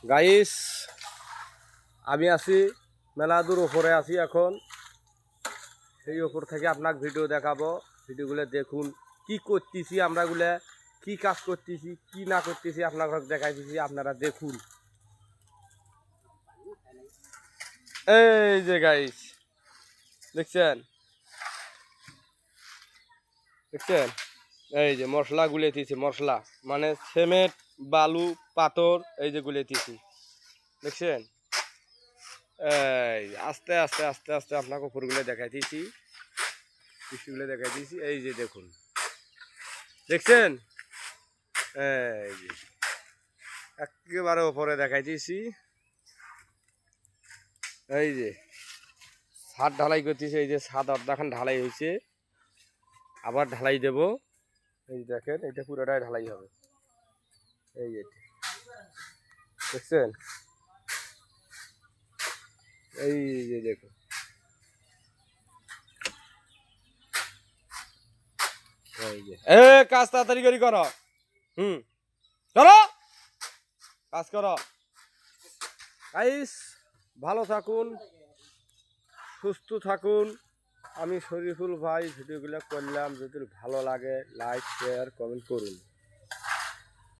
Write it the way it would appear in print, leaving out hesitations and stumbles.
Guys আমি আছি মেলাদুর উপরে আছি এখন সেই উপর থেকে আপনাকে ভিডিও দেখাবো ভিডিওগুলো দেখুন কি করতেছি আমরাগুলো কি কাজ করতেছি কি না করতেছি আপনাকে দেখাইতেছি আপনারা দেখুন এই যে গাইস দেখছেন দেখছেন এই যে মশলা গুলেতেছি মশলা মানে সিমেন্ট বালু পাথর এই যে গুলেতেছি দেখছেন এই আস্তে আস্তে আস্তে আস্তে আপনাকে উপরগুলো দেখাইতেছি কৃষিগুলো দেখাইতেছি এই যে দেখুন দেখছেন এই যে একেবারে উপরে দেখাইতেছি এই যে ছাদ ঢালাই করতেছে এই যে ছাদ অর্ধাখান ঢালাই হয়েছে আবার ঢালাই দেব এই দেখেন এটা পুরোটাই ঢালাই হবে এই যে দেখছেন এই যে দেখুন এই যে কাজ তাড়াতাড়ি করে করো করো কাজ করো গাইস ভালো থাকুন সুস্থ থাকুন আমি শরীফুল ভাই ভিডিওগুলো করলাম যদি ভালো লাগে লাইক শেয়ার কমেন্ট করুন।